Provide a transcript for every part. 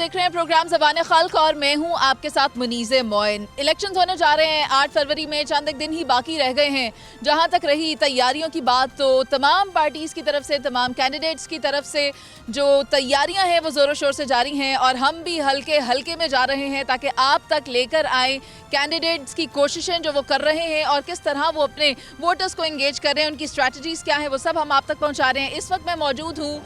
देख रहे हैं प्रोग्राम ज़बान खल्क और मैं हूं आपके साथ मुनीज़े मोइन। इलेक्शंस होने जा रहे हैं 8 फरवरी में, चंद एक दिन ही बाकी रह गए हैं। जहां तक रही तैयारियों की बात तो तमाम पार्टीज़ की तरफ से, तमाम कैंडिडेट्स की तरफ से जो तैयारियां हैं वो ज़ोरों शोर से जारी हैं और हम भी हल्के हल्के में जा रहे हैं ताकि आप तक लेकर आए कैंडिडेट्स की कोशिशें जो वो कर रहे हैं और किस तरह वो अपने वोटर्स को इंगेज कर रहे हैं, उनकी स्ट्रैटेजीज़ क्या हैं, वो सब हम आप तक पहुँचा रहे हैं। इस वक्त मैं मौजूद हूँ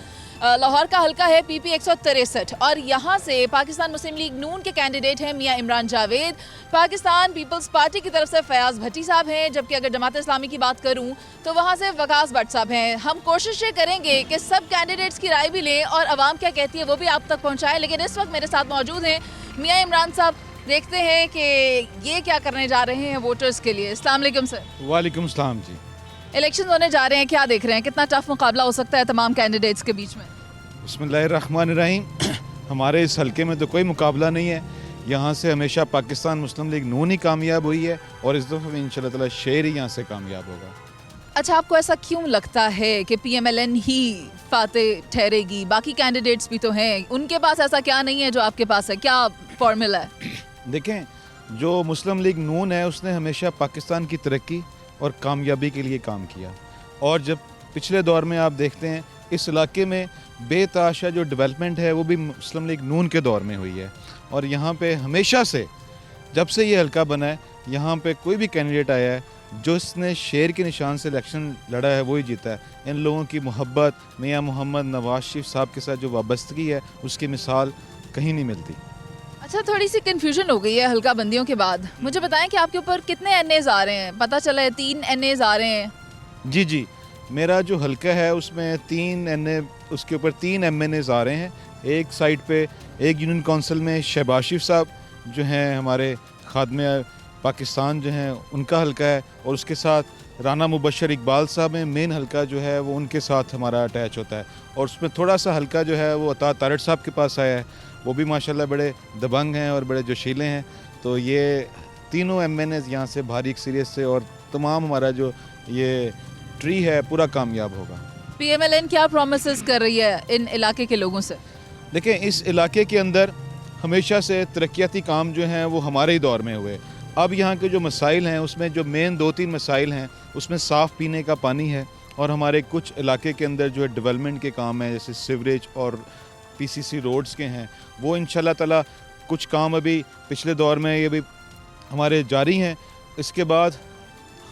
लाहौर का हल्का है PP 163 और यहाँ से पाकिस्तान मुस्लिम लीग नून के कैंडिडेट हैं मियां इमरान जावेद, पाकिस्तान पीपल्स पार्टी की तरफ से फयाज भट्टी साहब हैं, जबकि अगर जमात इस्लामी की बात करूँ तो वहाँ से वकास भट्ट साहब हैं। हम कोशिश ये करेंगे कि सब कैंडिडेट्स की राय भी लें और आवाम क्या कहती है वो भी आप तक पहुँचाएं। लेकिन इस वक्त मेरे साथ मौजूद हैं मियां इमरान साहब। देखते हैं कि ये क्या करने जा रहे हैं वोटर्स के लिए। अस्सलाम वालेकुम सर। वालेकुम सलाम जी। इलेक्शन होने जा रहे हैं, क्या देख रहे हैं, कितना टफ मुकाबला हो सकता है तमाम कैंडिडेट्स के बीच में? बिस्मिल्लाहिर्रहमानिर्रहीम। हमारे इस हलके में तो कोई मुकाबला नहीं है। यहाँ से हमेशा पाकिस्तान मुस्लिम लीग नून ही कामयाब हुई है और इस दफ़ा इंशाल्लाह ताला शेर ही यहाँ से कामयाब होगा। अच्छा, आपको ऐसा क्यों लगता है कि PMLN ही फातेह ठहरेगी? बाकी कैंडिडेट्स भी तो हैं, उनके पास ऐसा क्या नहीं है जो आपके पास है? क्या फॉर्मूला है? देखें, जो मुस्लिम लीग नून है उसने हमेशा पाकिस्तान की तरक्की और कामयाबी के लिए काम किया और जब पिछले दौर में आप देखते हैं इस इलाके में बेतहाशा जो डेवलपमेंट है वो भी मुस्लिम लीग नून के दौर में हुई है और यहाँ पे हमेशा से जब से ये हल्का बना है यहाँ पे कोई भी कैंडिडेट आया है जो इसने शेर के निशान से इलेक्शन लड़ा है वही जीता है। इन लोगों की मोहब्बत मियां मोहम्मद नवाज शरीफ साहब के साथ जो वाबस्तगी है उसकी मिसाल कहीं नहीं मिलती। अच्छा, थोड़ी सी कन्फ्यूजन हो गई है हल्का बंदियों के बाद। मुझे बताएं कि आपके ऊपर कितने NAs आ रहे हैं? पता चला है 3 NAs आ रहे हैं। जी जी, मेरा जो हल्का है उसमें 3 NA, उसके ऊपर 3 MNAs आ रहे हैं। एक साइड पे एक यूनियन काउंसिल में शहबाज शरीफ साहब जो हैं हमारे खादमे पाकिस्तान जो हैं उनका हल्का है और उसके साथ राना मुबशर इकबाल साहब में मेन हल्का जो है वो उनके साथ हमारा अटैच होता है और उसमें थोड़ा सा हल्का जो है वो अता तारड़ साहब के पास आया है। वो भी माशाल्लाह बड़े दबंग हैं और बड़े जोशीले हैं। तो ये तीनों MNAs यहाँ से भारी सीरियस से और तमाम हमारा जो ये ट्री है पूरा कामयाब होगा। PMLN क्या प्रोमिसेस कर रही है इन इलाके के लोगों से? देखें, इस इलाके के अंदर हमेशा से तरक्याती काम जो हैं वो हमारे ही दौर में हुए। अब यहाँ के जो मसाइल हैं उसमें जो मेन 2-3 मसाइल हैं उसमें साफ़ पीने का पानी है और हमारे कुछ इलाके के अंदर जो है डेवलपमेंट के काम हैं जैसे सीवरेज और PCC रोड्स के हैं वो इंशाल्लाह ताला कुछ काम अभी पिछले दौर में ये भी हमारे जारी हैं। इसके बाद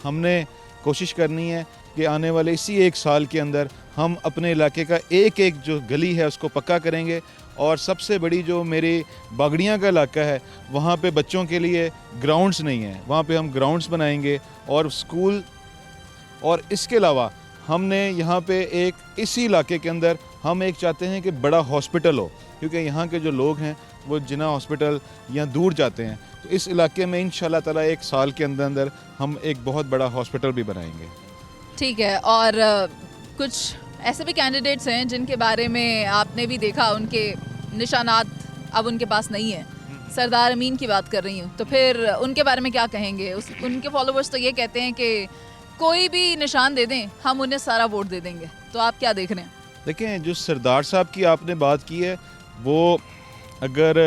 हमने कोशिश करनी है कि आने वाले इसी 1 साल के अंदर हम अपने इलाके का एक एक जो गली है उसको पक्का करेंगे और सबसे बड़ी जो मेरी बागड़ियाँ का इलाका है वहाँ पे बच्चों के लिए ग्राउंड्स नहीं है, वहाँ पे हम ग्राउंड्स बनाएंगे और स्कूल। और इसके अलावा हमने यहाँ पे एक इसी इलाके के अंदर हम एक चाहते हैं कि बड़ा हॉस्पिटल हो क्योंकि यहाँ के जो लोग हैं वो जिना हॉस्पिटल या दूर जाते हैं। तो इस इलाके में इंशाल्लाह ताला 1 साल के अंदर अंदर हम एक बहुत बड़ा हॉस्पिटल भी बनाएंगे। ठीक है। और कुछ ऐसे भी कैंडिडेट्स हैं जिनके बारे में आपने भी देखा, उनके निशानात अब उनके पास नहीं है। सरदार अमीन की बात कर रही हूँ, तो फिर उनके बारे में क्या कहेंगे? उनके फॉलोवर्स तो ये कहते हैं कि कोई भी निशान दे दें हम उन्हें सारा वोट दे देंगे। तो आप क्या देख रहे हैं? देखें, जो सरदार साहब की आपने बात की है वो अगर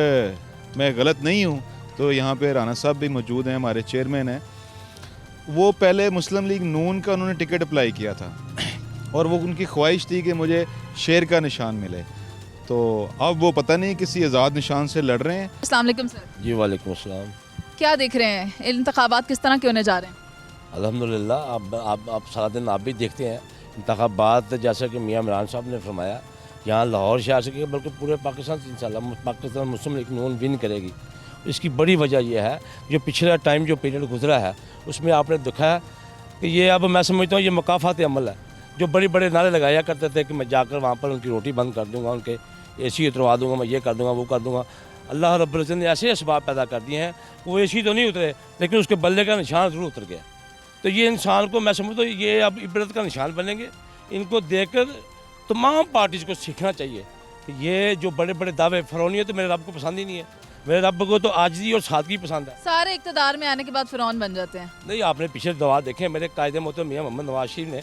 मैं गलत नहीं हूँ तो यहाँ पे राना साहब भी मौजूद हैं, हमारे चेयरमैन हैं। वो पहले मुस्लिम लीग नून का उन्होंने टिकट अप्लाई किया था और वो उनकी ख्वाहिश थी कि मुझे शेर का निशान मिले। तो अब वो पता नहीं किसी आज़ाद निशान से लड़ रहे हैं। अस्सलाम वालेकुम सर। जी वालेकुम अस्सलाम। क्या देख रहे हैं, इंतखाबात किस तरह के होने जा रहे हैं? अल्हम्दुलिल्लाह, आप सारा दिन आप भी देखते हैं इंतखाबात, जैसा कि मियां इमरान साहब ने फरमाया यहाँ लाहौर शहर से बल्कि पूरे पाकिस्तान से इंशाल्लाह पाकिस्तान मुस्लिम लीग नून विन करेगी। इसकी बड़ी वजह यह है जो पिछला टाइम जो पीरियड गुजरा है उसमें आपने देखा है कि ये अब मैं समझता हूँ ये मकाफात अमल है। जो बड़े बड़े नारे लगाया करते थे कि मैं जाकर वहाँ पर उनकी रोटी बंद कर दूँगा, उनके AC उतरवा दूँगा, मैं ये कर दूँगा वो कर दूँगा। अल्लाह रब्बुल इज़्ज़त ने ऐसे असबाब पैदा कर दिए हैं, वो AC तो नहीं उतरे लेकिन उसके बल्ले का निशान ज़रूर उतर गया। तो ये इंसान को मैं समझता हूँ ये अब इबरत का निशान बनेंगे। इनको देखकर तमाम पार्टीज़ को सीखना चाहिए कि ये जो बड़े बड़े दावे फ़िरौनी है तो मेरे रब को पसंद ही नहीं है। मेरे रब को तो आजिज़ी और सादगी पसंद है। सारे इक़्तिदार में आने के बाद फ़िरौन बन जाते हैं। नहीं, आपने पिछले दवा देखे, मेरे कायदे मोहतरम मियां मोहम्मद नवाज शरीफ ने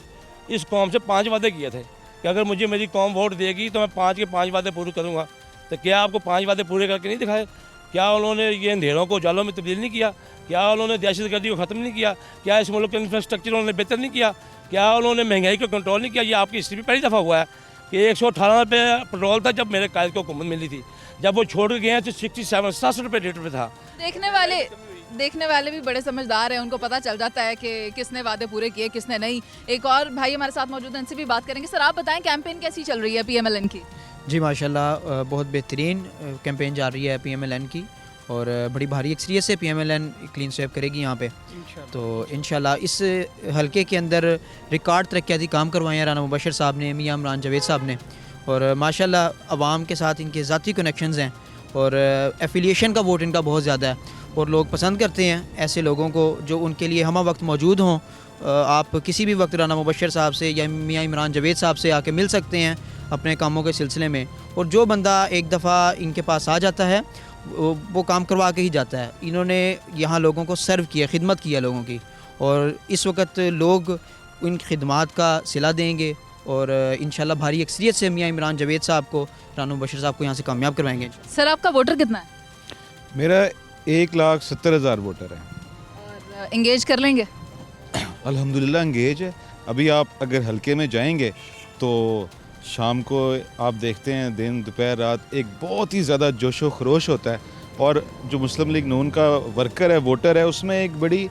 इस कौम से 5 वादे किए थे कि अगर मुझे मेरी कौम वोट देगी तो मैं 5 के 5 वादे पूरे करूँगा। तो क्या आपको 5 वादे पूरे करके नहीं दिखाए? क्या उन्होंने ये अंधेरों को उजालों में तब्दील नहीं किया? क्या उन्होंने दहशतगर्दी को ख़त्म नहीं किया? क्या इस मुल्क का इंफ्रास्ट्रक्चर उन्होंने बेहतर नहीं किया? क्या उन्होंने महंगाई को कंट्रोल नहीं किया? ये आपकी हिस्ट्री में पहली दफ़ा हुआ है कि 118 रुपये पेट्रोल था जब मेरे कायद को हुकूमत मिली थी। जब वो छोड़ के गए हैं तो 67 रुपये लीटर पे था। देखने वाले भी बड़े समझदार हैं, उनको पता चल जाता है कि किसने वादे पूरे किए किसने नहीं। एक और भाई हमारे साथ मौजूद हैं, इनसे भी बात करेंगे। सर आप बताएं कैंपेन कैसी चल रही है PMLN की? जी माशाल्लाह बहुत बेहतरीन कैंपेन जा रही है PMLN की और बड़ी भारी अक्सरियत से PMLN क्लीन स्वेप करेगी यहाँ पे। तो इंशाल्लाह इस हलके के अंदर रिकॉर्ड तरक्याती काम करवाए हैं राना मुबशर साहब ने, मियां इमरान जावेद साहब ने, और माशाल्लाह अवाम के साथ इनके ज़ाती कनेक्शंस हैं और एफिलिएशन का वोट इनका बहुत ज़्यादा है और लोग पसंद करते हैं ऐसे लोगों को जो उनके लिए हम वक्त मौजूद हों। आप किसी भी वक्त राना मुबशर साहब से या मियां इमरान जावेद साहब से आके मिल सकते हैं अपने कामों के सिलसिले में, और जो बंदा एक दफ़ा इनके पास आ जाता है वो काम करवा के ही जाता है। इन्होंने यहाँ लोगों को सर्व किया, खिदमत किया लोगों की, और इस वक्त लोग इन खिदमात का सिला देंगे और इंशाल्लाह भारी अक्सरियत से मियां इमरान जावेद साहब को, राना मुबशर साहब को यहाँ से कामयाब करवाएंगे। सर आपका वोटर कितना है? मेरा 1,70,000 वोटर है और इंगेज कर लेंगे? अल्हम्दुलिल्लाह इंगेज है। अभी आप अगर हलके में जाएंगे तो शाम को आप देखते हैं दिन दोपहर रात एक बहुत ही ज़्यादा जोशो खरोश होता है, और जो मुस्लिम लीग नून का वर्कर है, वोटर है, उसमें एक बड़ी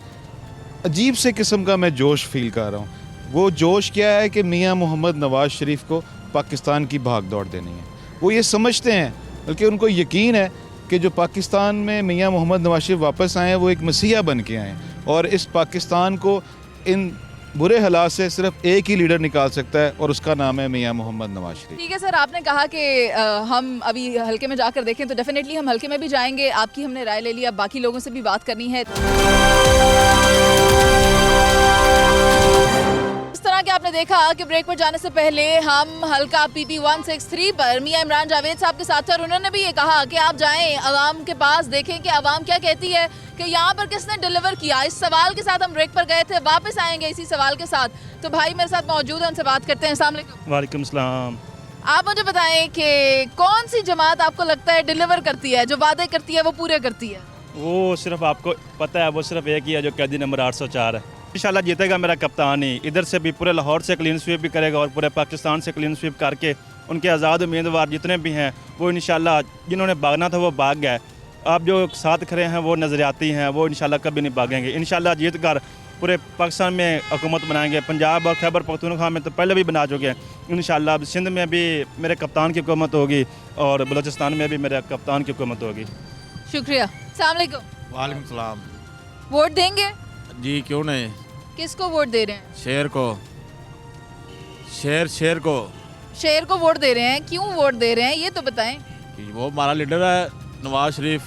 अजीब से किस्म का मैं जोश फील कर रहा हूँ। वो जोश क्या है कि मियां मोहम्मद नवाज़ शरीफ को पाकिस्तान की भाग दौड़ देनी है। वो ये समझते हैं, बल्कि उनको यकीन है कि जो पाकिस्तान में मियां मोहम्मद नवाज़ शरीफ वापस आए हैं वो एक मसीहा बन के आए हैं, और इस पाकिस्तान को इन बुरे हालात से सिर्फ एक ही लीडर निकाल सकता है और उसका नाम है मियां मोहम्मद नवाज शरीफ। ठीक है सर, आपने कहा कि हम अभी हलके में जाकर देखें, तो डेफिनेटली हम हलके में भी जाएंगे। आपकी हमने राय ले ली, अब बाकी लोगों से भी बात करनी है। इस तरह के आपने देखा कि ब्रेक पर जाने से पहले हम हल्का PP 163 पर मियां इमरान जावेद साहब के साथ थे, और उन्होंने भी ये कहा कि आप जाएं आवाम के पास, देखें कि आवाम क्या कहती है कि यहाँ पर किसने डिलीवर किया। इस सवाल के साथ हम ब्रेक पर गए थे, वापस आएंगे इसी सवाल के साथ। तो भाई मेरे साथ मौजूद हैं, उनसे बात करते हैं। अस्सलाम वालेकुम। वालेकुम सलाम। आप मुझे बताएं कि कौन सी जमात आपको लगता है डिलीवर करती है, जो वादे करती है वो पूरे करती है? वो सिर्फ आपको पता है, वो सिर्फ एक ही है जो कैदी नंबर 804 है। इंशाल्लाह जीतेगा मेरा कप्तान ही। इधर से भी पूरे लाहौर से क्लीन स्वीप भी करेगा और पूरे पाकिस्तान से क्लीन स्वीप करके उनके आज़ाद उम्मीदवार जितने भी हैं वो इंशाल्लाह, जिन्होंने भागना था वो भाग गए। आप जो साथ खड़े हैं वो नज़रियाती हैं, वो इंशाल्लाह कभी नहीं भागेंगे। इंशाल्लाह जीत कर पूरे पाकिस्तान में हुकूमत बनाएंगे। पंजाब और खैबर पख्तूनख्वा में तो पहले भी बना चुके हैं। इंशाल्लाह सिंध में भी मेरे कप्तान की हुकूमत होगी और बलूचिस्तान में भी मेरे कप्तान की हुकूमत होगी। शुक्रिया। अस्सलाम वालेकुम। वालेकुम सलाम। वोट देंगे? जी क्यों नहीं। किसको वोट दे रहे हैं? शेर को। शेर को। शेर को वोट दे रहे हैं, क्यों वोट दे रहे हैं ये तो बताएं। कि वो हमारा लीडर है नवाज शरीफ,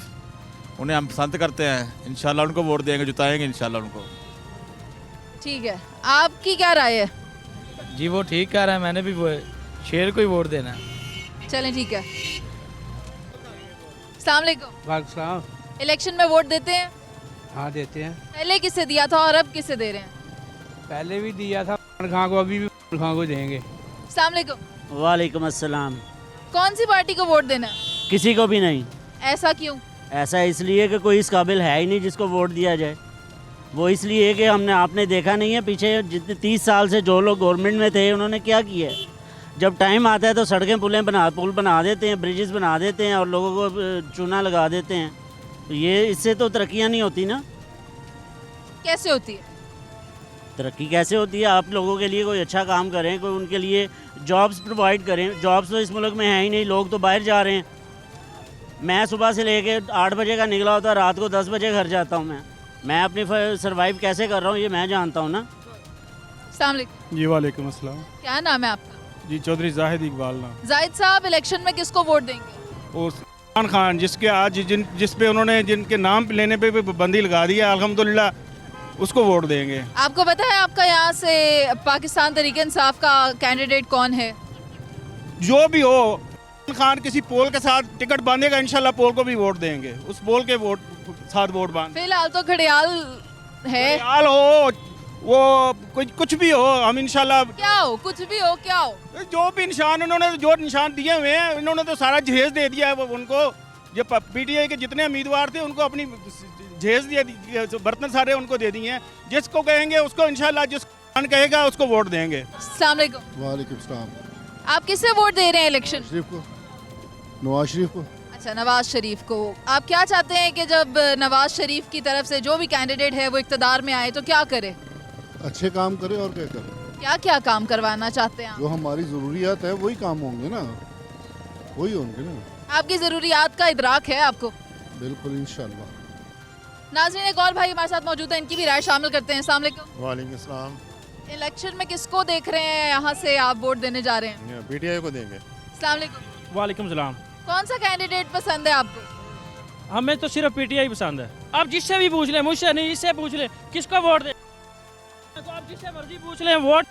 उन्हें हम पसंद करते हैं। इंशाल्लाह उनको वोट देंगे, जिताएंगे इंशाल्लाह उनको। ठीक है, आपकी क्या राय है? जी वो ठीक कह रहा है, मैंने भी वो शेर को ही वोट देना है। चलें ठीक है। अस्सलाम वालेकुम। वालेकुम। इलेक्शन में वोट देते हैं? हाँ देते हैं। पहले किसे दिया था और अब किसे दे रहे हैं? पहले भी दिया था खां को, अभी भी खां को देंगे। अस्सलाम वालेकुम। वालेकुम अस्सलाम। कौन सी पार्टी को वोट देना है? किसी को भी नहीं। ऐसा क्यों? ऐसा इसलिए कि कोई इस काबिल है ही नहीं जिसको वोट दिया जाए। वो इसलिए कि आपने देखा नहीं है पीछे जितने 30 साल से जो लोग गवर्नमेंट में थे उन्होंने क्या किया है। जब टाइम आता है तो सड़कें पुल बना देते हैं, ब्रिजेस बना देते हैं और लोगों को चूना लगा देते हैं। तो ये इससे तो तरक्कियाँ नहीं होती ना। कैसे होती है तरक्की? कैसे होती है? आप लोगों के लिए कोई अच्छा काम करें, कोई उनके लिए जॉब्स प्रोवाइड करें। जॉब्स तो इस मुल्क में है ही नहीं, लोग तो बाहर जा रहे हैं। मैं सुबह से लेके 8 बजे का निकला होता, रात को 10 बजे घर जाता हूँ। मैं अपनी सर्वाइव कैसे कर रहा हूँ ये मैं जानता हूँ ना। अस्सलाम वालेकुम। जी वालेकुम अस्सलाम। क्या नाम है आपका? जी चौधरी जाहिद इकबाल नाम। जाहिद साहब, इलेक्शन में किसको वोट देंगे? और इमरान खान जिसके आज जिस पे उन्होंने जिनके नाम लेने पे पाबंदी लगा दी है, अल्हम्दुलिल्लाह उसको वोट देंगे। आपको पता है आपका यहाँ से पाकिस्तान तहरीक इंसाफ का कैंडिडेट कौन है? जो भी हो, इमरान खान किसी पोल के साथ टिकट बांधेगा, इंशाल्लाह पोल को भी वोट देंगे। उस पोल के साथ वोट बांध। फिलहाल तो घड़ियाल है। घड़ियाल हो, वो कुछ भी हो, हम इंशाल्लाह क्या हो, कुछ भी हो, क्या हो? जो भी निशान दिए हुए हैं, इन्होंने तो सारा जहेज दे दिया है वो उनको। जो पीटीआई के जितने उम्मीदवार थे उनको अपनी जहेज दिए, बर्तन सारे उनको दे दिए हैं। जिसको कहेंगे उसको इंशाल्लाह, जिस कहेगा उसको वोट देंगे। अस्सलाम वालेकुम। वालेकुम सलाम। आप किससे वोट दे रहे हैं इलेक्शन? शरीफ को, नवाज शरीफ को। अच्छा, नवाज शरीफ को। आप क्या चाहते हैं कि जब नवाज शरीफ की तरफ से जो भी कैंडिडेट है वो इक़्तिदार में आए तो क्या करे? अच्छे काम करे और क्या करे। क्या क्या काम करवाना चाहते हैं आप? जो हमारी ज़रूरियात है वही काम होंगे ना, वही होंगे ना। आपकी ज़रूरियात का इदराक है आपको? बिल्कुल इंशाल्लाह। नाज़रीन, एक और भाई हमारे साथ मौजूद है, इनकी भी राय शामिल करते हैं। अस्सलाम वालेकुम। वालेकुम सलाम। इलेक्शन में किसको देख रहे हैं, यहाँ से आप वोट देने जा रहे हैं? पीटीआई को देंगे। अस्सलाम वालेकुम। वालेकुम सलाम। कौन सा कैंडिडेट पसंद है आपको? हमें तो सिर्फ पीटीआई पसंद है। आप जिससे भी पूछ लें, मुझसे नहीं, इससे पूछ लें किसको वोट दे, तो आप जिससे मर्जी पूछ लें वोट।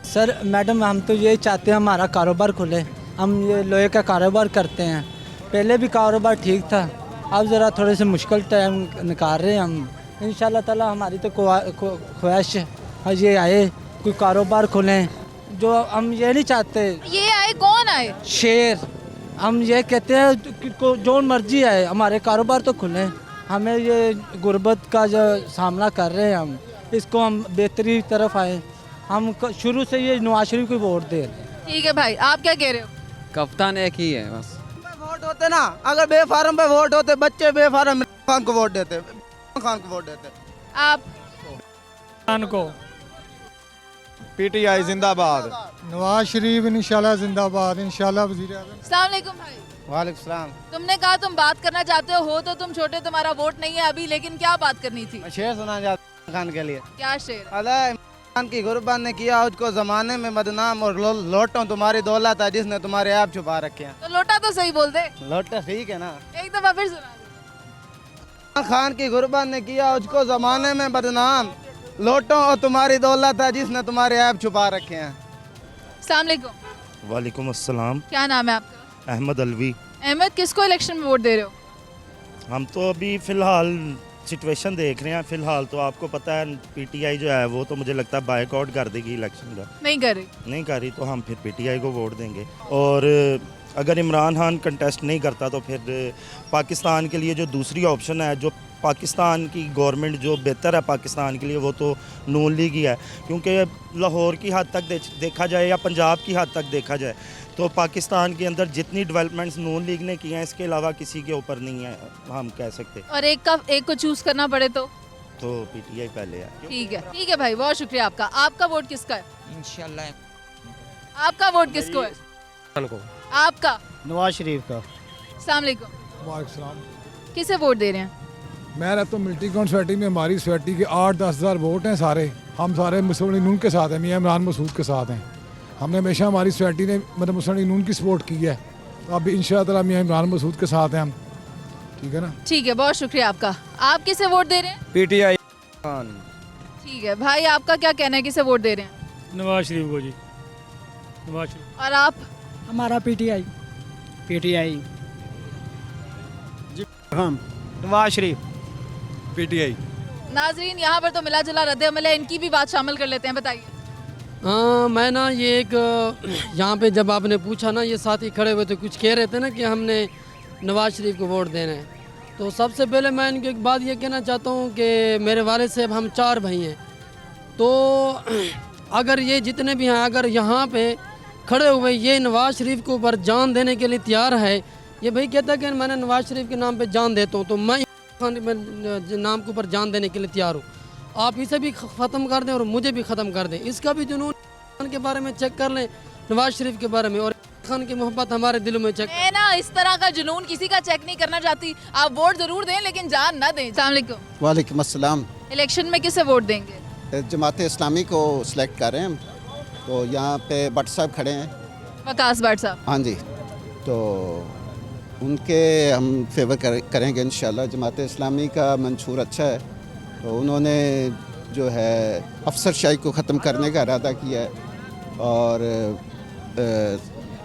सर मैडम, हम तो ये चाहते हैं हमारा कारोबार खुले। हम ये लोहे का कारोबार करते हैं, पहले भी कारोबार ठीक था, अब ज़रा थोड़े से मुश्किल टाइम निकाल रहे हैं हम। इंशाल्लाह ताला हमारी तो ख्वाहिश है ये आए, कोई कारोबार खुलें। जो हम ये नहीं चाहते ये आए, कौन आए? शेर, हम ये कहते हैं कि जो मर्जी आए, हमारे कारोबार तो खुलें। हमें ये गुर्बत का जो सामना कर रहे हैं हम, इसको हम बेहतरी तरफ आए। हम शुरू से ये नवाज शरीफ को वोट दे रहे हैं। ठीक है भाई, आप क्या कह रहे हो? कप्तान एक ही है बस। वोट होते ना, अगर बेफारम पे वोट होते, बच्चे बेफारम खान को वोट देते, खान को वोट देते। आप? खान को। पीटीआई जिंदाबाद। नवाज शरीफ इंशाल्लाह जिंदाबाद, इंशाल्लाह वज़ीर आज़म। अस्सलाम वालेकुम भाई। वालेकुम सलाम। तुमने कहा तुम बात करना चाहते हो तो तुम छोटे, तुम्हारा वोट नहीं है अभी, लेकिन क्या बात करनी थी? शेर सुना जाता खान के लिए। क्या शेर? अल्लाह खान की गुर्बान ने किया उसको जमाने में बदनाम, और लोटों तुम्हारी दौलत है जिसने तुम्हारे ऐप छुपा रखे हैं। तो लोटा तो सही बोल दे। लोटा ठीक है ना। एक दफा फिर सुना दे। खान की गुर्बान ने किया उसको जमाने में बदनाम, लोटों और तुम्हारी दौलत है जिसने तुम्हारे ऐप छुपा रखे हैं। अस्सलाम वालेकुम। वालेकुम अस्सलाम। क्या नाम है आपका? अहमद अलवी। अहमद, किसको इलेक्शन में वोट दे रहे हो? हम तो अभी फ़िलहाल सिचुएशन देख रहे हैं। फ़िलहाल तो आपको पता है पीटीआई जो है वो तो मुझे लगता है बायकॉट कर देगी इलेक्शन का। नहीं कर रही? नहीं कर रही तो हम फिर पीटीआई को वोट देंगे। और अगर इमरान खान कंटेस्ट नहीं करता तो फिर पाकिस्तान के लिए जो दूसरी ऑप्शन है, जो पाकिस्तान की गवर्नमेंट जो बेहतर है पाकिस्तान के लिए, वो तो नून लीग ही है। क्योंकि लाहौर की हद तक देखा जाए या पंजाब की हद तक देखा जाए तो पाकिस्तान के अंदर जितनी डेवलपमेंट्स नून लीग ने की हैं, इसके अलावा किसी के ऊपर नहीं है, हम कह सकते। और एक को चूज करना पड़े तो पीटीआई पहले है। ठीक है भाई, बहुत शुक्रिया आपका। आपका वोट किसका है? इंशाल्लाह। आपका वोट किसको है? आपका? नवाज शरीफ का। अस्सलाम वालेकुम। वालेकुम। किसे वोट दे रहे हैं? मैं रहता हूँ मिलिट्री ग्राउंड सोसाइटी में। हमारी सोसाइटी के 8-10 हज़ार वोट हैं सारे। हम सारे मुस्लिम नून के साथ हैं, मियाँ इमरान मसूद के साथ हैं। हमने हमेशा, हमारी सोसाइटी ने मतलब मुस्लिम नून की सपोर्ट की है, तो अब इंशाअल्लाह ताला मियाँ इमरान मसूद के साथ हैं हम। ठीक है ना? ठीक है, बहुत शुक्रिया आपका। आप किसे वोट दे रहे हैं? पीटीआई। ठीक है भाई, आपका क्या कहना है, किसे वोट दे रहे हैं? नवाज शरीफ को जी। नवाज शरीफ। और आप? हमारा पीटीआई। पीटीआई जी। हम नवाज शरीफ। पीटीआई। नाजरीन, यहाँ पर तो मिला जुला रद्द-ए-अमल है, इनकी भी बात शामिल कर लेते हैं। बताइए। हाँ, मैं ना ये एक यहाँ पे जब आपने पूछा ना, ये साथी खड़े हुए थे, कुछ कह रहे थे ना कि हमने नवाज शरीफ को वोट देना है, तो सबसे पहले मैं इनको एक बात ये कहना चाहता हूँ कि मेरे वालिद साहब, हम 4 भाई हैं, तो अगर ये जितने भी हैं, अगर यहाँ पे खड़े हुए ये नवाज शरीफ के ऊपर जान देने के लिए तैयार है, ये भाई कहता है कि मैंने नवाज शरीफ के नाम पे जान देता हूँ, तो मैं नाम के ऊपर जान देने के लिए तैयार हूँ। आप इसे भी ख़त्म कर दें और मुझे भी ख़त्म कर दें। इसका भी जुनून के बारे में चेक कर लें, नवाज शरीफ के बारे में, और खान की मोहब्बत हमारे दिलों में चेक। मैं ना इस तरह का जुनून किसी का चेक नहीं करना चाहती। आप वोट जरूर दें लेकिन जान ना दें। अस्सलाम वालेकुम। वालेकुम अस्सलाम। इलेक्शन में किसे वोट देंगे? जमात इस्लामी को सिलेक्ट कर रहे हैं हम। तो यहाँ पे भट्ट साहब खड़े हैं, वकास भट्ट साहब। हाँ जी, तो उनके हम फेवर करेंगे इंशाल्लाह। जमात इस्लामी का मंशूर अच्छा है, तो उन्होंने जो है अफसरशाही को ख़त्म करने का इरादा किया है, और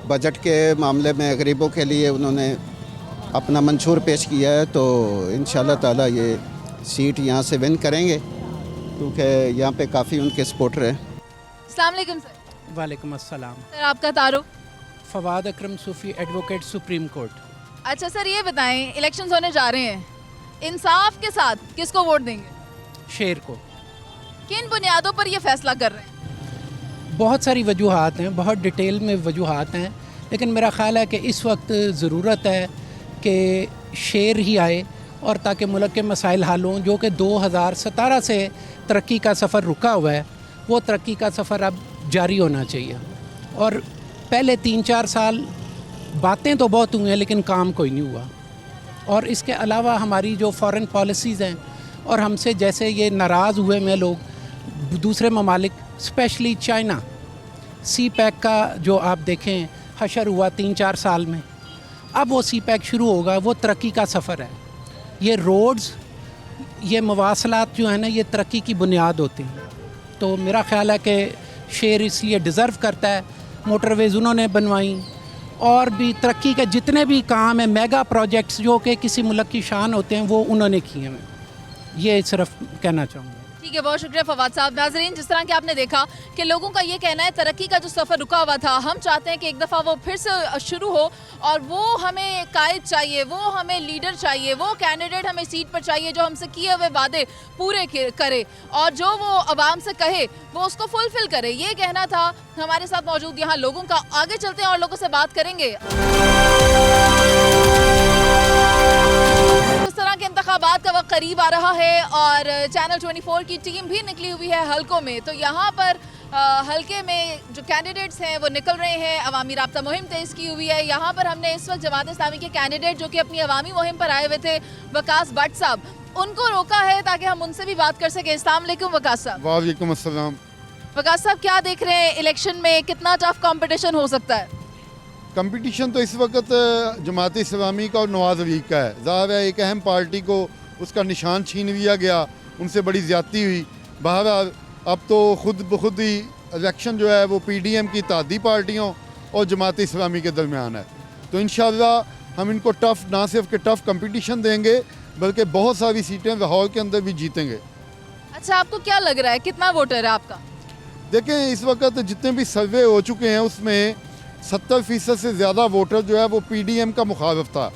बजट के मामले में गरीबों के लिए उन्होंने अपना मंशूर पेश किया है। तो इंशाल्लाह ताला ये सीट यहाँ से विन करेंगे, क्योंकि यहाँ पे काफ़ी उनके सपोर्टर हैं। अस्सलाम वालेकुम सर। वालेकुम अस्सलाम। सर आपका तारुफ? फवाद अकरम सूफ़ी, एडवोकेट सुप्रीम कोर्ट। अच्छा सर ये बताएं, इलेक्शंस होने जा रहे हैं, इंसाफ के साथ किसको वोट देंगे? शेर को। किन बुनियादों पर ये फैसला कर रहे हैं? बहुत सारी वजूहात हैं, बहुत डिटेल में वजूहात हैं, लेकिन मेरा ख़्याल है कि इस वक्त ज़रूरत है कि शेर ही आए और ताकि मुल्क के मसाइल हल हों। जो कि 2017 से तरक्की का सफ़र रुका हुआ है, वो तरक्की का सफ़र अब जारी होना चाहिए। और पहले 3-4 साल बातें तो बहुत हुई हैं लेकिन काम कोई नहीं हुआ। और इसके अलावा हमारी जो फॉरेन पॉलिसीज़ हैं और हमसे जैसे ये नाराज़ हुए में लोग, दूसरे ममालिक स्पेशली चाइना, सी पैक का जो आप देखें हशर हुआ 3-4 साल में, अब वो सी पैक शुरू होगा, वो तरक्की का सफ़र है। ये रोड्स, ये मवासलात जो है ना, ये तरक्की की बुनियाद होती हैं। तो मेरा ख़्याल है कि शेर इसलिए डिज़र्व करता है। मोटरवेज़ उन्होंने बनवाई और भी तरक्की के जितने भी काम हैं, मेगा प्रोजेक्ट्स जो कि किसी मुल्क की शान होते हैं, वो उन्होंने किए हैं। ये सिर्फ कहना चाहूँगा। ठीक है, बहुत शुक्रिया फवाद साहब। नाजरीन, जिस तरह कि आपने देखा कि लोगों का ये कहना है तरक्की का जो सफ़र रुका हुआ था, हम चाहते हैं कि एक दफ़ा वो फिर से शुरू हो और वो हमें कायद चाहिए, वो हमें लीडर चाहिए, वो कैंडिडेट हमें सीट पर चाहिए जो हमसे किए हुए वादे पूरे करे और जो वो आवाम से कहे वो उसको फुलफिल करे। ये कहना था हमारे साथ मौजूद यहाँ लोगों का। आगे चलते हैं और लोगों से बात करेंगे। इस तरह के इंतखाबात का वक्त करीब आ रहा है और चैनल 24 की टीम भी निकली हुई है हलकों में। तो यहाँ पर हलके में जो कैंडिडेट्स हैं वो निकल रहे हैं, अवामी राब्ता मुहिम तेज़ की हुई है। यहाँ पर हमने इस वक्त जमात इस्लामी के कैंडिडेट जो कि अपनी अवामी मुहिम पर आए हुए थे, वकास भट्ट साहब, उनको रोका है ताकि हम उनसे भी बात कर सकें। अस्सलाम वालेकुम वकास साहब। वालेकुम अस्सलाम। वकास साहब, क्या देख रहे हैं इलेक्शन में, कितना टफ कंपटीशन हो सकता है? कंपटीशन तो इस वक्त जमात इस्लामी का और नवाज़ शरीफ का है। ज़ाहिर है एक अहम पार्टी को उसका निशान छीन लिया गया, उनसे बड़ी ज़्यादती हुई। बहरहाल अब तो खुद ब खुद ही इलेक्शन जो है वो PDM की इत्तेहादी पार्टियों और जमात इस्लामी के दरमियान है। तो इंशाअल्लाह हम इनको टफ़, ना सिर्फ के टफ़ कंपटीशन देंगे बल्कि बहुत सारी सीटें लाहौर के अंदर भी जीतेंगे। अच्छा, आपको क्या लग रहा है, कितना वोटर है आपका? देखें, इस वक्त जितने भी सर्वे हो चुके हैं उसमें 70% से ज़्यादा वोटर जो है वो PDM का मुखालिफ था।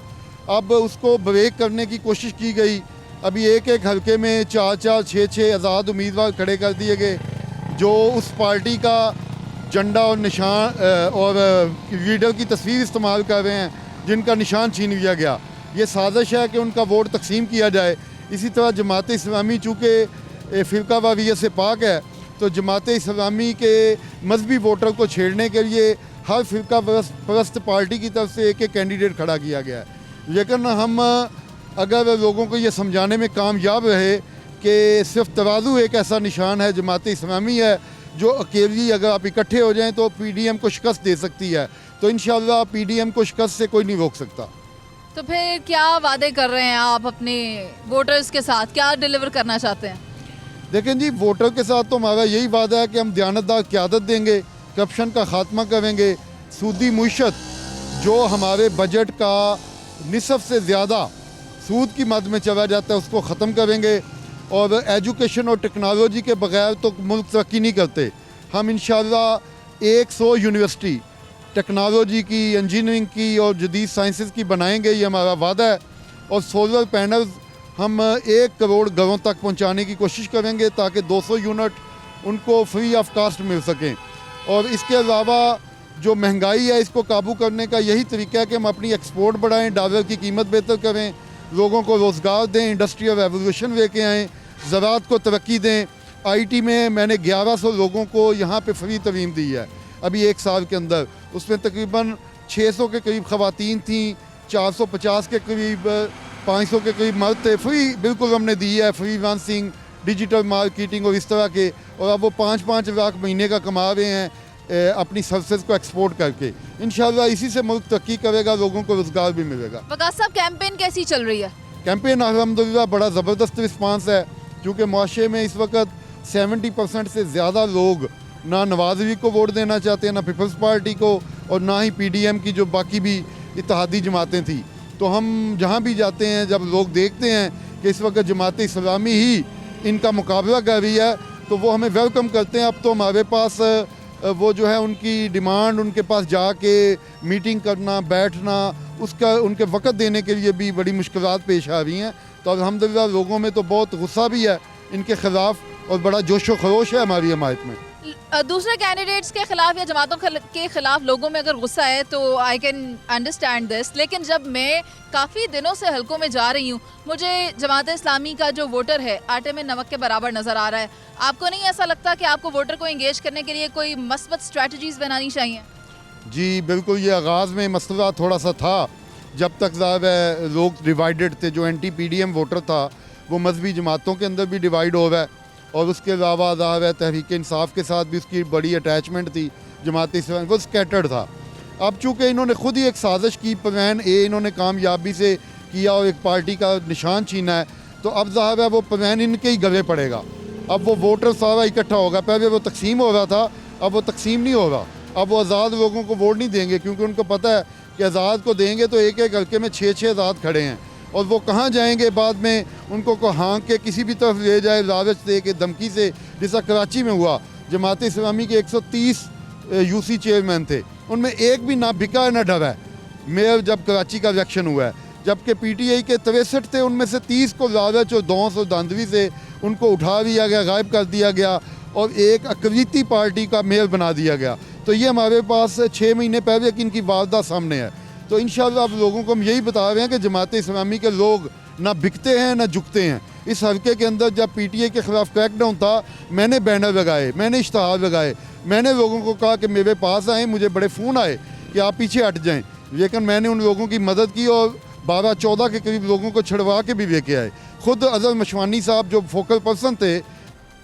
अब उसको ब्रेक करने की कोशिश की गई। अभी एक हल्के में 4-4, 6-6 आज़ाद उम्मीदवार खड़े कर दिए गए जो उस पार्टी का झंडा और निशान और लीडर की तस्वीर इस्तेमाल कर रहे हैं, जिनका निशान छीन लिया गया। ये साजिश है कि उनका वोट तकसीम किया जाए। इसी तरह जमात इस्लामी चूँकि फ़िरका वावियत से पाक है, तो जमात इस्लामी के मजहबी वोटर को छेड़ने के लिए हर फ़िरका परस्त पार्टी की तरफ से एक कैंडिडेट खड़ा किया गया है। लेकिन हम अगर लोगों को ये समझाने में कामयाब रहे कि सिर्फ तवाज़ु एक ऐसा निशान है, जमात इस्लामी है जो अकेली अगर आप इकट्ठे हो जाएं तो PDM को शिकस्त दे सकती है। तो इंशाअल्लाह PDM को शिकस्त से कोई नहीं रोक सकता। तो फिर क्या वादे कर रहे हैं आप अपने वोटर्स के साथ, क्या डिलीवर करना चाहते हैं? देखें जी, वोटर के साथ तो हमारा यही वादा है कि हम दयानतदार क़यादत देंगे, करप्शन का ख़ात्मा करेंगे, सूदी मुइशत जो हमारे बजट का निसफ से ज़्यादा सूद की मद में चला जाता है उसको ख़त्म करेंगे। और एजुकेशन और टेक्नोलॉजी के बगैर तो मुल्क तरक्की नहीं करते। हम इंशाअल्लाह 100 यूनिवर्सिटी टेक्नोलॉजी की, इंजीनियरिंग की और जदीद साइंसेस की बनाएंगे, ये हमारा वादा है। और सोलर पैनल्स हम 1 करोड़ घरों तक पहुंचाने की कोशिश करेंगे ताकि 200 यूनिट उनको फ्री ऑफ कास्ट मिल सकें। और इसके अलावा जो महंगाई है इसको काबू करने का यही तरीका है कि हम अपनी एक्सपोर्ट बढ़ाएं, डॉलर की कीमत बेहतर करें, लोगों को रोज़गार दें, इंडस्ट्रियल रेवोल्यूशन लेके आएँ, ज़राअत को तरक्की दें। IT में मैंने 1100 लोगों को यहाँ पे फ्री तलीम दी है अभी 1 साल के अंदर। उसमें तकरीबन 600 के करीब ख़वातीन थी, 450 के करीब, 500 के करीब मर्द थे। फ्री बिल्कुल हमने दी है, फ्रीलांसिंग, डिजिटल मार्केटिंग और इस तरह के। और अब वो 5-5 लाख महीने का कमा रहे हैं अपनी सर्विसेज को एक्सपोर्ट करके। इंशाल्लाह इसी से मुल्क तरक्की करेगा, लोगों को रोज़गार भी मिलेगा। वकास साहब, कैंपेन कैसी चल रही है? कैंपेन अल्हम्दुलिल्लाह बड़ा ज़बरदस्त रिस्पांस है, क्योंकि मुआशरे में इस वक्त 70% से ज़्यादा लोग ना नवाज़ शरीफ को वोट देना चाहते हैं, ना पीपल्स पार्टी को, और ना ही PDM की जो बाकी भी इत्तेहादी जमातें थी। तो हम जहाँ भी जाते हैं, जब लोग देखते हैं कि इस वक्त जमात इस्लामी ही इनका मुकाबला कर रही है, तो वो हमें वेलकम करते हैं। अब तो हमारे पास वो जो है उनकी डिमांड, उनके पास जाके मीटिंग करना, बैठना, उसका उनके वक़्त देने के लिए भी बड़ी मुश्किलात पेश आ रही हैं। तो अल्हम्दुलिल्लाह लोगों में तो बहुत गुस्सा भी है इनके ख़िलाफ़ और बड़ा जोश व खरोश है हमारी हमायत में। दूसरे कैंडिडेट्स के खिलाफ या जमातों के खिलाफ लोगों में अगर गुस्सा है तो आई कैन अंडरस्टैंड दिस, लेकिन जब मैं काफ़ी दिनों से हलकों में जा रही हूँ, मुझे जमात इस्लामी का जो वोटर है आटे में नमक के बराबर नज़र आ रहा है। आपको नहीं ऐसा लगता कि आपको वोटर को एंगेज करने के लिए कोई मस्बत स्ट्रैटेजीज बनानी चाहिए? जी बिल्कुल, ये आगाज़ में मसला थोड़ा सा था, जब तक ज़ाहिर लोग डिवाइडेड थे। जो एंटी PDM वोटर था वो मजहबी जमातों के अंदर भी डिवाइड हो रहा है, और उसके अलावा ज़ाहिर तहरीक इंसाफ के साथ भी उसकी बड़ी अटैचमेंट थी। जमात इस्लामी वो स्कैटर्ड था। अब चूँकि इन्होंने ख़ुद ही एक साजिश की, प्लान ए इन्होंने कामयाबी से किया और एक पार्टी का निशान छीना है, तो अब ज़ाहिर है वो प्लान इनके ही गले पड़ेगा। अब वो वोटर सारा इकट्ठा होगा। पहले वो तकसीम हो रहा था, अब वो तकसीम नहीं होगा। अब वो आज़ाद लोगों को वोट नहीं देंगे, क्योंकि उनको पता है कि आज़ाद को देंगे तो एक एक हल्के में 6-6 आज़ाद खड़े हैं, और वो कहाँ जाएंगे बाद में, उनको को हाँक के किसी भी तरफ ले जाए, लालच दे के, धमकी से, जैसा कराची में हुआ। जमात इस्लामी के 130 UC चेयरमैन थे, उनमें एक भी ना बिका ना डरा है मेयर जब कराची का इलेक्शन हुआ है, जबकि PTI के 63 थे, उनमें से 30 को लालच और दौंस और धांधली से उनको उठा दिया गया, गायब कर दिया गया, और एक अक़लियती पार्टी का मेयर बना दिया गया। तो ये हमारे पास 6 महीने पहले कि इनकी वारदा सामने है। तो इंशाअल्लाह अब लोगों को हम यही बता रहे हैं कि जमात इस्लामी के लोग ना बिकते हैं ना झुकते हैं। इस हल्के के अंदर जब PTI के ख़िलाफ़ क्रैकडाउन था, मैंने बैनर लगाए, मैंने इश्तहार लगाए, मैंने लोगों को कहा कि मेरे पास आएँ। मुझे बड़े फ़ोन आए कि आप पीछे हट जाएँ, लेकिन मैंने उन लोगों की मदद की और 12-14 के करीब लोगों को छुड़वा के भी लेके आए। ख़ुद अज़हर मशवानी साहब जो फोकल पर्सन थे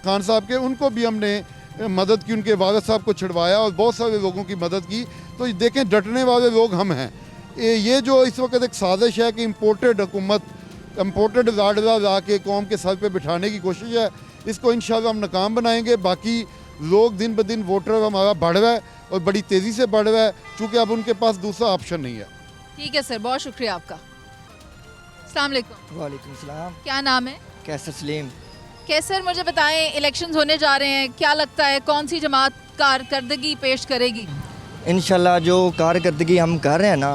खान साहब के, उनको भी हमने मदद की, उनके वालिद साहब को छुड़वाया और बहुत सारे लोगों की मदद की। तो देखें, डटने वाले लोग हम हैं। ये जो इस वक्त एक साजिश है कि इम्पोर्टेड हुकूमत, इम्पोर्टेड लाडला ला के कौम के सर पे बिठाने की कोशिश है, इसको इंशाल्लाह हम नाकाम बनाएंगे। बाकी लोग दिन ब दिन वोटर हमारा बढ़ रहा है और बड़ी तेज़ी से बढ़ रहा है, चूँकि अब उनके पास दूसरा ऑप्शन नहीं है। ठीक है सर, बहुत शुक्रिया आपका। अस्सलाम वालेकुम। वालेकुम सलाम। क्या नाम है? कैसर सलीम। कैसर, मुझे बताएं, इलेक्शंस होने जा रहे हैं, क्या लगता है कौन सी जमात कारकर्दगी पेश करेगी? इंशाल्लाह जो कारकर्दगी हम कर रहे हैं ना,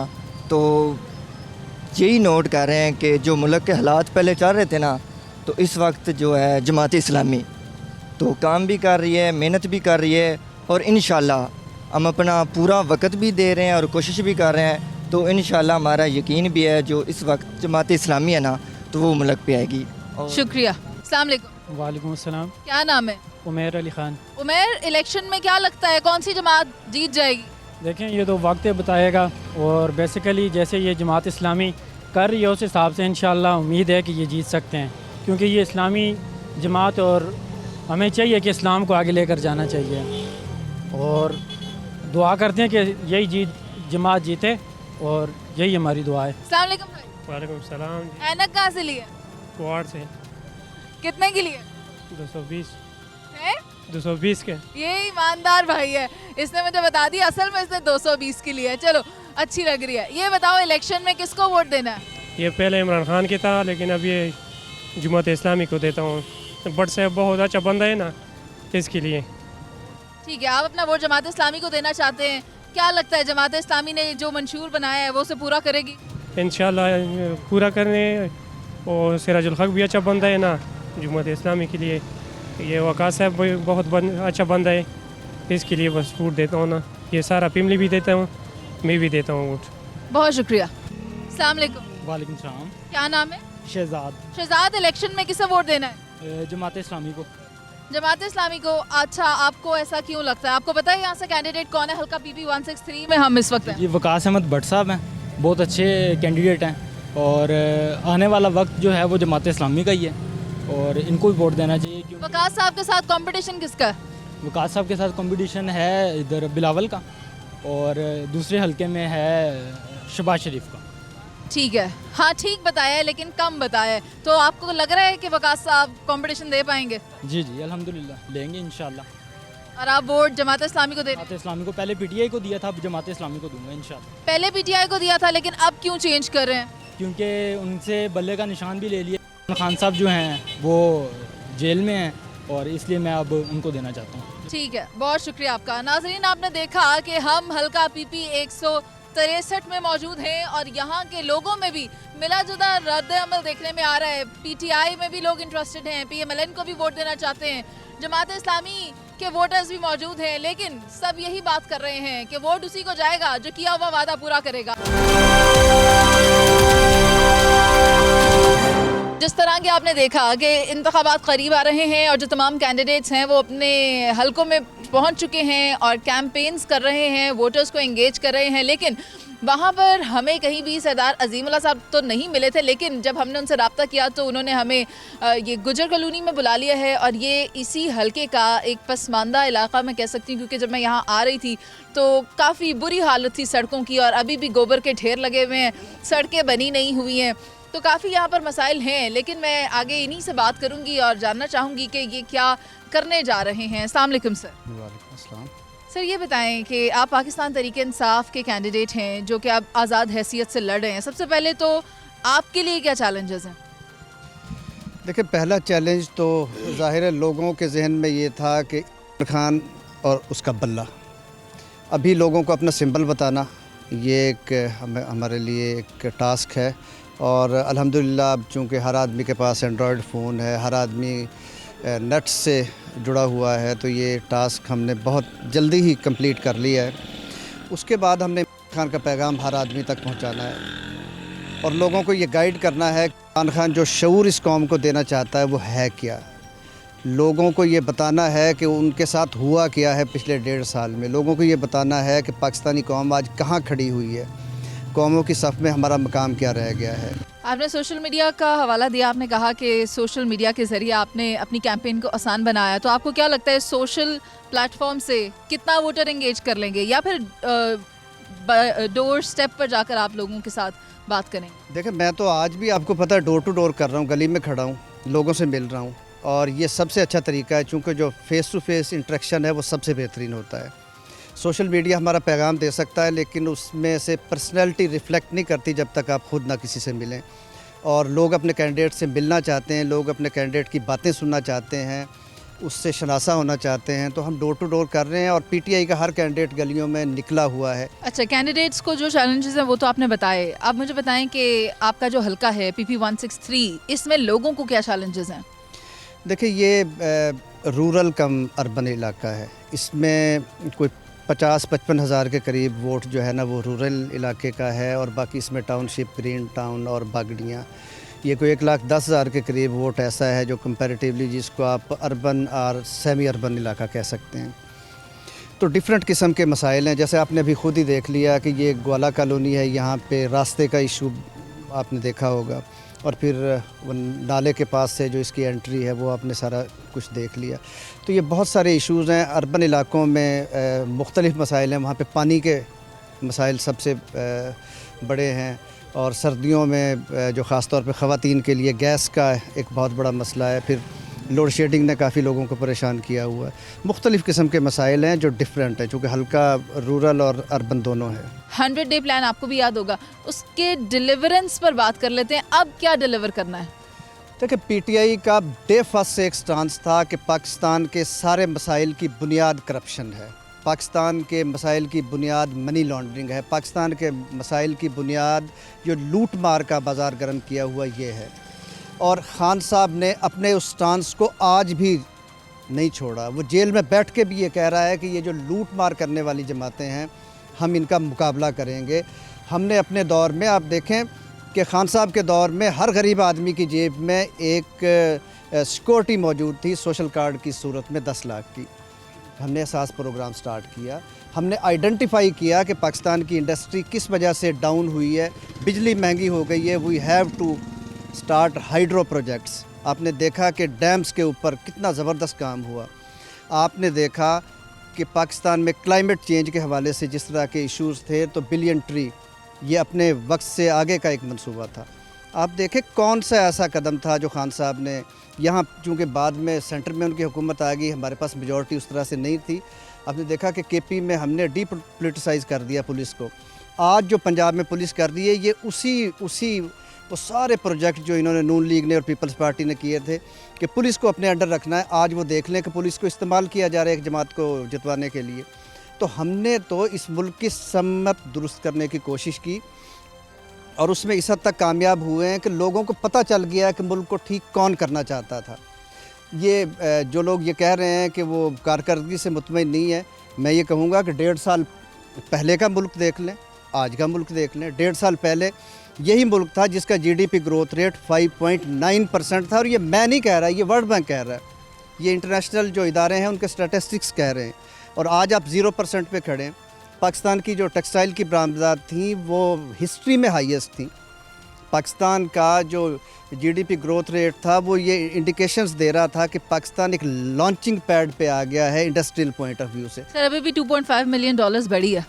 तो यही नोट कर रहे हैं कि जो मुल्क के हालात पहले चल रहे थे ना, तो इस वक्त जो है जमात इस्लामी तो काम भी कर रही है, मेहनत भी कर रही है, और इंशाल्लाह हम अपना पूरा वक्त भी दे रहे हैं और कोशिश भी कर रहे हैं। तो इंशाल्लाह हमारा यकीन भी है जो इस वक्त जमात इस्लामी है ना, तो वो मुल्क पे आएगी। शुक्रिया। अस्सलाम वालेकुम। वालेकुम अस्सलाम। क्या नाम है? उमैर अली ख़ान। उमैर, इलेक्शन में क्या लगता है कौन सी जमात जीत जाएगी? देखें, ये तो वक्त बताएगा, और बेसिकली जैसे ये जमात इस्लामी कर रही है उस हिसाब से इंशाल्लाह उम्मीद है कि ये जीत सकते हैं, क्योंकि ये इस्लामी जमात और हमें चाहिए कि इस्लाम को आगे लेकर जाना चाहिए, और दुआ करते हैं कि यही जमात जीते, और यही हमारी दुआ है। अस्सलाम वालेकुम भाई। वालेकुम सलाम। ऐनक कहाँ से लिए? क्वाड से। कितने की लिए? 220 है? 220 के। ये ईमानदार भाई है, इसने मुझे बता दिया, असल में इसने 220 की लिए है। चलो, अच्छी लग रही है। ये बताओ, इलेक्शन में किसको वोट देना है? ये पहले इमरान खान की था, लेकिन अब ये जमात इस्लामी को देता हूँ। बट से बहुत अच्छा बंदा है ना, इसके लिए। ठीक है, आप अपना वोट जमात इस्लामी को देना चाहते हैं। क्या लगता है जमात इस्लामी ने जो मंशूर बनाया है वो उसे पूरा करेगी? इंशाल्लाह पूरा करने, और सिराजुल हक भी अच्छा बंदा है ना जमात इस्लामी के लिए। ये वकास साहब बहुत अच्छा बंदा है, इसके लिए बस वोट देता हूँ ना। ये सारा पिमली भी देता हूँ, मैं भी देता हूँ वोट। बहुत शुक्रिया। अस्सलाम वालेकुम। वालेकुम सलाम। क्या नाम है? शहजाद। शहजाद, इलेक्शन में किसे वोट देना है? जमात इस्लामी को। जमात इस्लामी को। अच्छा, आपको ऐसा क्यों लगता है? आपको पता है यहाँ से कैंडिडेट कौन है? हल्का PP 163 में हम इस वक्त हैं। ये वकास अहमद भट्ट साहब हैं, बहुत अच्छे कैंडिडेट हैं, और आने वाला वक्त जो है वो जमात इस्लामी का ही है, और इनको भी वोट देना चाहिए। वकास साहब के साथ कंपटीशन किसका है? वकास साहब के साथ कंपटीशन है इधर बिलावल का, और दूसरे हलके में है शहबाज शरीफ का। ठीक है, हाँ ठीक बताया है, लेकिन कम बताया है। तो आपको लग रहा है कि वकास साहब कंपटीशन दे पाएंगे? जी जी, अल्हम्दुलिल्लाह लेंगे इंशाल्लाह। और आप वोट जमात इस्लामी को दे? जमात इस्लामी को पहले PTI को दिया था, अब जमात इस्लामी को दूंगा इंशाल्लाह। पहले PTI को दिया था, लेकिन अब क्यों चेंज कर रहे हैं? क्योंकि उनसे बल्ले का निशान भी ले लिया। खान साहब जो हैं वो जेल में हैं और इसलिए मैं अब उनको देना चाहता हूँ। ठीक है, बहुत शुक्रिया आपका। नाजरीन, आपने देखा कि हम हल्का पीपी 163 में मौजूद हैं और यहाँ के लोगों में भी मिला जुला रद्द अमल देखने में आ रहा है। पीटीआई में भी लोग इंटरेस्टेड हैं, पीएमएलएन को भी वोट देना चाहते हैं, जमात इस्लामी के वोटर्स भी मौजूद हैं, लेकिन सब यही बात कर रहे हैं कि वोट उसी को जाएगा जो किया हुआ वादा पूरा करेगा। जिस तरह के आपने देखा कि इंतखाबात करीब आ रहे हैं और जो तमाम कैंडिडेट्स हैं वो अपने हलकों में पहुंच चुके हैं और कैंपेन्स कर रहे हैं, वोटर्स को एंगेज कर रहे हैं, लेकिन वहाँ पर हमें कहीं भी सरदार अजीमुल्लाह साहब तो नहीं मिले थे। लेकिन जब हमने उनसे रब्ता किया तो उन्होंने हमें ये गुजर कॉलोनी में बुला लिया है और ये इसी हलके का एक पसमानदा इलाका मैं कह सकती हूँ, क्योंकि जब मैं यहाँ आ रही थी तो काफ़ी बुरी हालत थी सड़कों की और अभी भी गोबर के ढेर लगे हुए हैं, सड़कें बनी नहीं हुई हैं, तो काफ़ी यहाँ पर मसाइल हैं। लेकिन मैं आगे इन्हीं से बात करूँगी और जानना चाहूँगी कि ये क्या करने जा रहे हैं। अस्सलाम वालेकुम सर। वालेकुम। सर ये बताएं कि आप पाकिस्तान तहरीक इंसाफ के कैंडिडेट हैं जो कि आप आज़ाद हैसियत से लड़ रहे हैं। सबसे पहले तो आपके लिए क्या चैलेंजेस हैं? देखिए, पहला चैलेंज तो ज़ाहिर है लोगों के जहन में ये था कि इमरान खान और उसका बल्ला, अभी लोगों को अपना सिंबल बताना ये एक हमारे लिए एक टास्क है और अल्हम्दुलिल्लाह अब चूँकि हर आदमी के पास एंड्रॉयड फ़ोन है, हर आदमी नेट से जुड़ा हुआ है, तो ये टास्क हमने बहुत जल्दी ही कंप्लीट कर लिया है। उसके बाद हमने इमरान खान का पैगाम हर आदमी तक पहुंचाना है और लोगों को ये गाइड करना है कि इमरान खान जो शऊर इस कौम को देना चाहता है वो है क्या। लोगों को ये बताना है कि उनके साथ हुआ क्या है पिछले 1.5 साल में। लोगों को ये बताना है कि पाकिस्तानी कौम आज कहाँ खड़ी हुई है, कौमों की सफ़ में हमारा मकाम क्या रह गया है। आपने सोशल मीडिया का हवाला दिया, आपने कहा कि सोशल मीडिया के ज़रिए आपने अपनी कैंपेन को आसान बनाया, तो आपको क्या लगता है सोशल प्लेटफॉर्म से कितना वोटर एंगेज कर लेंगे या फिर डोर स्टेप पर जाकर आप लोगों के साथ बात करेंगे? देखिए, मैं तो आज भी आपको पता है डोर टू डोर कर रहा हूँ, गली में खड़ा हूँ, लोगों से मिल रहा हूँ और ये सबसे अच्छा तरीका है, चूँकि जो फेस टू फेस इंटरेक्शन है वो सबसे बेहतरीन होता है। सोशल मीडिया हमारा पैगाम दे सकता है लेकिन उसमें से पर्सनैलिटी रिफ़्लेक्ट नहीं करती जब तक आप खुद ना किसी से मिलें, और लोग अपने कैंडिडेट से मिलना चाहते हैं, लोग अपने कैंडिडेट की बातें सुनना चाहते हैं, उससे शनासा होना चाहते हैं, तो हम डोर टू डोर कर रहे हैं और पीटीआई का हर कैंडिडेट गलियों में निकला हुआ है। अच्छा, कैंडिडेट्स को जो चैलेंजेस हैं वो तो आपने बताए, आप मुझे बताएं कि आपका जो हलका है PP 163, इसमें लोगों को क्या चैलेंजेस हैं? देखिए, ये रूरल कम अर्बन इलाका है, इसमें कोई 50-55 हज़ार के करीब वोट जो है ना वो रूरल इलाके का है और बाकी इसमें टाउनशिप, ग्रीन टाउन और बागड़ियाँ, ये कोई 1,10,000 के करीब वोट ऐसा है जो कंपैरेटिवली जिसको आप अर्बन और सेमी अर्बन इलाका कह सकते हैं। तो डिफरेंट किस्म के मसाइल हैं, जैसे आपने अभी खुद ही देख लिया कि ये ग्वाला कॉलोनी है, यहाँ पे रास्ते का इशू आपने देखा होगा और फिर वो नाले के पास से जो इसकी एंट्री है वो आपने सारा कुछ देख लिया। तो ये बहुत सारे इश्यूज़ हैं। अर्बन इलाकों में मुख्तलिफ़ मसाइल हैं, वहाँ पे पानी के मसाइल सबसे बड़े हैं और सर्दियों में जो ख़ास तौर पे ख़वातीन के लिए गैस का एक बहुत बड़ा मसला है। फिर लोड शेडिंग ने काफ़ी लोगों को परेशान किया हुआ है। मुख्तलिफ़ किस्म के मसाइल हैं जो डिफरेंट हैं, चूँकि हल्का रूरल और अर्बन दोनों है। 100 डे प्लान आपको भी याद होगा, उसके डिलीवरेंस पर बात कर लेते हैं। अब क्या डिलीवर करना है? देखिए, पीटीआई का डे फर्स्ट से एक स्टांस था कि पाकिस्तान के सारे मसाइल की बुनियाद करप्शन है, पाकिस्तान के मसाइल की बुनियाद मनी लॉन्ड्रिंग है, पाकिस्तान के मसाइल की बुनियाद जो लूट मार का बाज़ार गर्म किया हुआ ये है। और ख़ान साहब ने अपने उस स्टांस को आज भी नहीं छोड़ा। वो जेल में बैठ के भी ये कह रहा है कि ये जो लूट मार करने वाली जमातें हैं हम इनका मुकाबला करेंगे। हमने अपने दौर में आप देखें कि ख़ान साहब के दौर में हर गरीब आदमी की जेब में एक सिक्योरिटी मौजूद थी सोशल कार्ड की सूरत में 10 लाख की। हमने एहसास प्रोग्राम स्टार्ट किया, हमने आइडेंटिफाई किया कि पाकिस्तान की इंडस्ट्री किस वजह से डाउन हुई है, बिजली महंगी हो गई है। We have to start hydro projects. आपने देखा कि डैम्स के ऊपर कितना ज़बरदस्त काम हुआ। आपने देखा कि पाकिस्तान में क्लाइमेट चेंज के हवाले से जिस तरह के इश्यूज़ थे, तो बिलियन ट्री ये अपने वक्त से आगे का एक मंसूबा था। आप देखें कौन सा ऐसा कदम था जो ख़ान साहब ने यहाँ, चूँकि बाद में सेंटर में उनकी हुकूमत आ गई, हमारे पास मेजॉरिटी उस तरह से नहीं थी। आपने देखा कि केपी में हमने डीपोलिटिसाइज़ कर दिया पुलिस को। आज जो पंजाब में पुलिस कर रही है ये उसी वो सारे प्रोजेक्ट जो इन्होंने नून लीग ने और पीपल्स पार्टी ने किए थे कि पुलिस को अपने अंडर रखना है, आज वो देख लें कि पुलिस को इस्तेमाल किया जा रहा है एक जमात को जितवाने के लिए। तो हमने तो इस मुल्क की सम्मत दुरुस्त करने की कोशिश की और उसमें इस हद तक कामयाब हुए हैं कि लोगों को पता चल गया है कि मुल्क को ठीक कौन करना चाहता था। ये जो लोग ये कह रहे हैं कि वो कारकर्दगी से मुतमईन नहीं है, मैं ये कहूँगा कि 1.5 साल पहले का मुल्क देख लें, आज का मुल्क देख लें। 1.5 साल पहले यही मुल्क था जिसका GDP ग्रोथ रेट 5.9% था, और ये मैं नहीं कह रहा, ये वर्ल्ड बैंक कह रहा है, ये इंटरनेशनल जो इदारे हैं उनके स्टैटिस्टिक्स कह रहे हैं। और आज आप 0% पे खड़े हैं। पाकिस्तान की जो टेक्सटाइल की बरामदात थी वो हिस्ट्री में हाईएस्ट थी। पाकिस्तान का जो GDP ग्रोथ रेट था वो ये इंडिकेशंस दे रहा था कि पाकिस्तान एक लॉन्चिंग पैड पे आ गया है इंडस्ट्रियल पॉइंट ऑफ व्यू से। सर अभी भी $2.5 मिलियन बढ़ी है?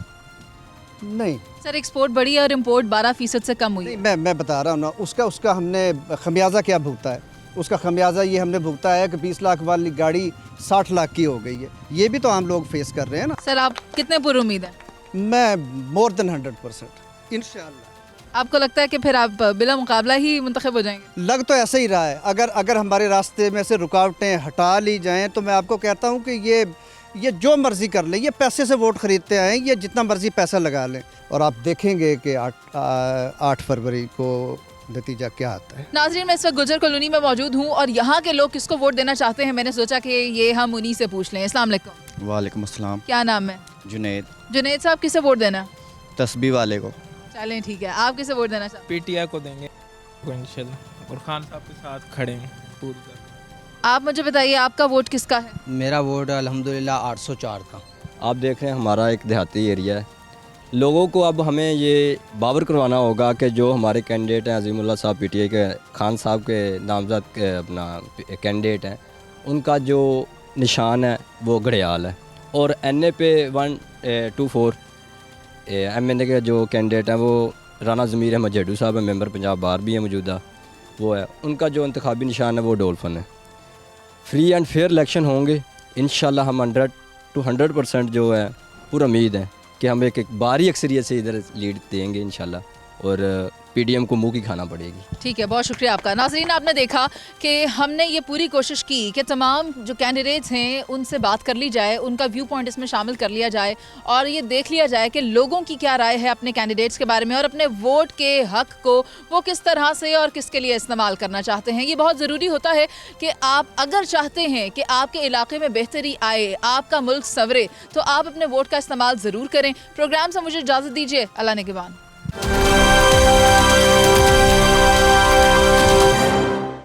नहीं सर, एक्सपोर्ट बढ़ी है और इम्पोर्ट 12% से कम हुई है। मैं बता रहा हूँ ना, उसका हमने खमियाजा क्या भुगता है। उसका खमियाजा ये हमने भुगता है कि 20 लाख वाली गाड़ी 60 लाख की हो गई है। ये भी तो आम लोग फेस कर रहे हैं ना। सर आप कितने पुरुमीद हैं? मैं मोर देन 100% इंशाअल्लाह। आपको लगता है कि फिर आप बिला मुकाबला ही मुंतखब हो जाएंगे? लग तो ऐसे ही रहा है। अगर हमारे रास्ते में से रुकावटें हटा ली जाएं तो मैं आपको कहता हूं कि ये जो मर्ज़ी कर लें, ये पैसे से वोट ख़रीदते आएँ, ये जितना मर्ज़ी पैसा लगा लें, और आप देखेंगे कि 8 फरवरी को नतीजा क्या आता है। नाज़रीन, मैं इस वक्त गुजर कॉलोनी में मौजूद हूँ और यहाँ के लोग किसको वोट देना चाहते हैं, मैंने सोचा कि ये हम उन्हीं से पूछ लें। अस्सलाम वालेकुम। वालेकुम अस्सलाम। क्या नाम है? जुनैद। जुनैद साहब, किसे वोट देना? तस्बी वाले को। चलें ठीक है, आप किसे वोट देना चाहते? PTI को देंगे इंशाल्लाह, और खान साहब के साथ खड़े हैं पूरी तरह। आप मुझे बताइए, आपका वोट किसका है? मेरा वोट अल्हम्दुलिल्लाह 804 का। आप देख रहे हैं हमारा एक देहाती एरिया है। लोगों को अब हमें ये बावर करवाना होगा कि जो हमारे कैंडिडेट हैं अजीमुल्लाह साहब PTI के, खान साहब के नामज़द के अपना कैंडिडेट हैं, उनका जो निशान है वो घड़ियाल है। और NA पे 124 MNA के जो कैंडिडेट हैं वो राना ज़मीर अहमद जड्डू साहब है, मेंबर पंजाब बार भी है मौजूदा, वो है। उनका जो इंतखाबी निशान है वो डोल्फिन है। फ्री एंड फेयर इलेक्शन होंगे इंशाल्लाह। हम 100 to 100% जो है पूरा उम्मीद है कि हम एक भारी अक्सरियत से इधर लीड देंगे इंशाल्लाह, और PDM को मुँह की खाना पड़ेगी। ठीक है, बहुत शुक्रिया आपका। नाज़रीन, आपने देखा कि हमने ये पूरी कोशिश की कि तमाम जो कैंडिडेट्स हैं उनसे बात कर ली जाए, उनका व्यू पॉइंट इसमें शामिल कर लिया जाए और ये देख लिया जाए कि लोगों की क्या राय है अपने कैंडिडेट्स के बारे में और अपने वोट के हक को वो किस तरह से और किसके लिए इस्तेमाल करना चाहते हैं। ये बहुत ज़रूरी होता है कि आप अगर चाहते हैं कि आपके इलाके में बेहतरी आए, आपका मुल्क संवरे, तो आप अपने वोट का इस्तेमाल ज़रूर करें। प्रोग्राम से मुझे इजाज़त दीजिए। अल्लाह ने के बाद।